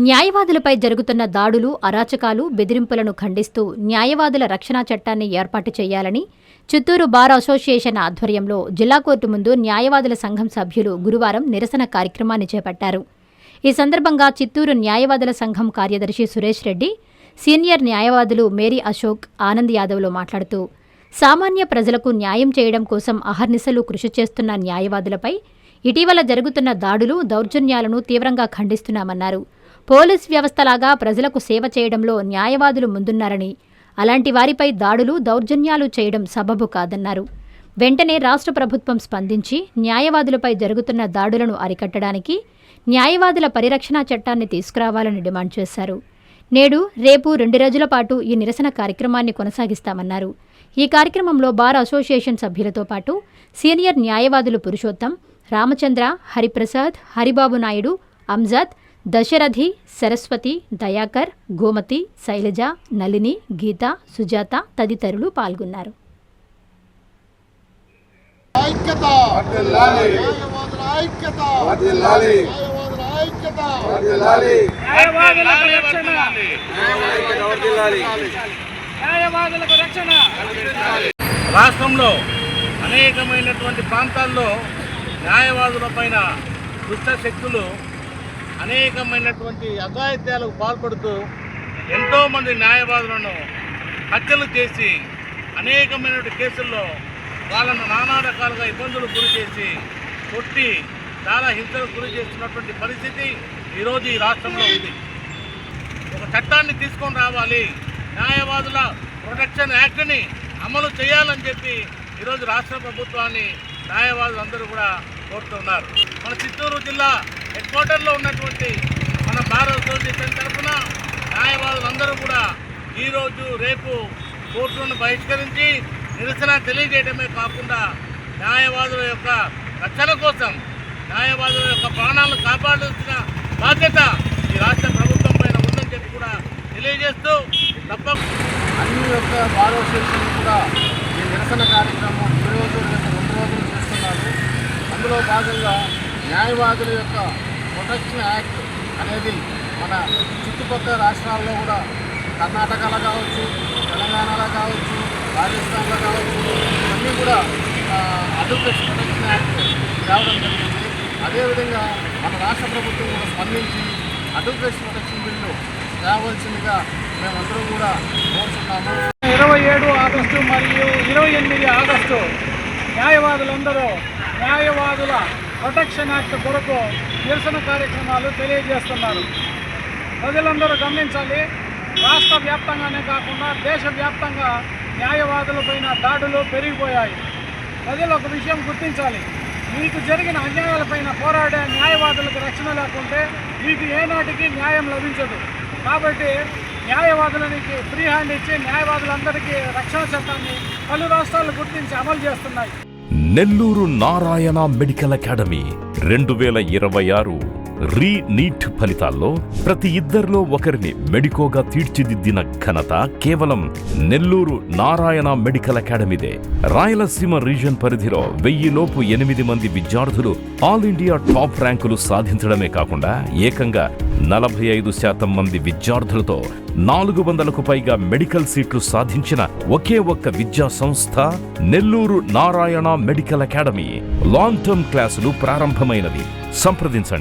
న్యాయవాదులపై జరుగుతున్న దాడులు, అరాచకాలు, బెదిరింపులను ఖండిస్తూ న్యాయవాదుల రక్షణా చట్టాన్ని ఏర్పాటు చేయాలని చిత్తూరు బార్ అసోసియేషన్ ఆధ్వర్యంలో జిల్లా కోర్టు ముందు న్యాయవాదుల సంఘం సభ్యులు గురువారం నిరసన కార్యక్రమాన్ని చేపట్టారు. ఈ సందర్భంగా చిత్తూరు న్యాయవాదుల సంఘం కార్యదర్శి సురేష్ రెడ్డి, సీనియర్ న్యాయవాదులు మేరీ అశోక్, ఆనంద్ యాదవ్లు మాట్లాడుతూ సామాన్య ప్రజలకు న్యాయం చేయడం కోసం అహర్నిశలు కృషి చేస్తున్న న్యాయవాదులపై ఇటీవల జరుగుతున్న దాడులు, దౌర్జన్యాలను తీవ్రంగా ఖండిస్తున్నామన్నారు. పోలీస్ వ్యవస్థలాగా ప్రజలకు సేవ చేయడంలో న్యాయవాదులు ముందున్నారని, అలాంటి వారిపై దాడులు, దౌర్జన్యాలు చేయడం సబబు కాదన్నారు. వెంటనే రాష్ట్ర ప్రభుత్వం స్పందించి న్యాయవాదులపై జరుగుతున్న దాడులను అరికట్టడానికి న్యాయవాదుల పరిరక్షణ చట్టాన్ని తీసుకురావాలని డిమాండ్ చేశారు. నేడు, రేపు 2 రోజుల పాటు ఈ నిరసన కార్యక్రమాన్ని కొనసాగిస్తామన్నారు. ఈ కార్యక్రమంలో బార్ అసోసియేషన్ సభ్యులతో పాటు సీనియర్ న్యాయవాదులు పురుషోత్తం, రామచంద్ర, హరిప్రసాద్, హరిబాబు నాయుడు, అంజద్, దశరథి, సరస్వతి, దయాకర్, గోమతి, శైలజ, నళిని, గీత, సుజాత తదితరులు పాల్గొన్నారు. రాష్ట్రంలో అనేకమైనటువంటి ప్రాంతాల్లో న్యాయవాదుల పైన దుష్ట శక్తులు అనేకమైనటువంటి అఘాయిత్యాలకు పాల్పడుతూ ఎంతోమంది న్యాయవాదులను హత్యలు చేసి అనేకమైనటువంటి కేసుల్లో వాళ్ళను నానా రకాలుగా ఇబ్బందులు గురి చేసి కొట్టి చాలా హింసలకు గురి చేస్తున్నటువంటి పరిస్థితి ఈరోజు ఈ రాష్ట్రంలో ఉంది. ఒక చట్టాన్ని తీసుకొని రావాలి, న్యాయవాదుల ప్రొటెక్షన్ యాక్ట్ని అమలు చేయాలని చెప్పి ఈరోజు రాష్ట్ర ప్రభుత్వాన్ని న్యాయవాదులందరూ కూడా కోరుతున్నారు. మన చిత్తూరు జిల్లా హెడ్ క్వార్టర్లో ఉన్నటువంటి మన బార్ అసోసియేషన్ తరఫున న్యాయవాదులందరూ కూడా ఈరోజు, రేపు కోర్టులను బహిష్కరించి నిరసన తెలియజేయడమే కాకుండా న్యాయవాదుల యొక్క రక్షణ కోసం, న్యాయవాదుల యొక్క ప్రాణాలను కాపాడాల్సిన బాధ్యత ఈ రాష్ట్ర ప్రభుత్వం పైన ఉందని చెప్పి కూడా తెలియజేస్తూ అన్ని యొక్క బార్ అసోసియేషన్ కూడా ఈ నిరసన కార్యక్రమం 2 రోజులు చేస్తున్నారు. అందులో భాగంగా న్యాయవాదుల యొక్క ప్రొటెక్షన్ యాక్ట్ అనేది మన చుట్టుపక్కల రాష్ట్రాల్లో కూడా, కర్ణాటకలో కావచ్చు, తెలంగాణలో కావచ్చు, రాజస్థాన్లో కావచ్చు, అన్నీ కూడా అడ్వకేట్స్ ప్రొటెక్షన్ యాక్ట్ తేవడం జరిగింది. అదేవిధంగా మన రాష్ట్ర ప్రభుత్వం కూడా స్పందించి అడ్వకేట్స్ ప్రొటెక్షన్ బిల్లు తేవలసిందిగా మేమందరం కూడా కోరుతున్నాము. 27 ఆగస్టు మరియు 28 ఆగస్టు న్యాయవాదులందరూ న్యాయవాదుల ప్రొటెక్షన్ యాక్ట్ కొరకు నిరసన కార్యక్రమాలు తెలియజేస్తున్నారు. ప్రజలందరూ గమనించాలి, రాష్ట్ర వ్యాప్తంగానే కాకుండా దేశవ్యాప్తంగా న్యాయవాదులపైన దాడులు పెరిగిపోయాయి. ప్రజలు ఒక విషయం గుర్తించాలి, మీకు జరిగిన అన్యాయాలపైన పోరాడే న్యాయవాదులకు రక్షణ లేకుంటే మీకు ఏనాటికి న్యాయం లభించదు. కాబట్టి న్యాయవాదులకి ఫ్రీ హ్యాండ్ ఇచ్చి న్యాయవాదులందరికీ రక్షణ చట్టాన్ని పలు రాష్ట్రాలు గుర్తించి అమలు చేస్తున్నాయి. నెల్లూరు నారాయణ మెడికల్ అకాడమీ 2026 రీ-నీట్ ఫలితాల్లో ప్రతి ఇద్దరిలో ఒకరిని మెడికోగా తీర్చిదిద్దిన ఘనత కేవలం నెల్లూరు నారాయణ మెడికల్ అకాడమీదే. రాయలసీమ రీజన్ పరిధిలో 1000 లోపు 8 మంది విద్యార్థులు ఆల్ ఇండియా టాప్ ర్యాంకులు సాధించడమే కాకుండా ఏకంగా 45% మంది విద్యార్థులతో 400కు పైగా మెడికల్ సీట్లు సాధించిన ఒకే ఒక్క విద్యా సంస్థ Nellore Narayana medical academy. Long term క్లాసులు ప్రారంభమైనది. సంప్రదించండి.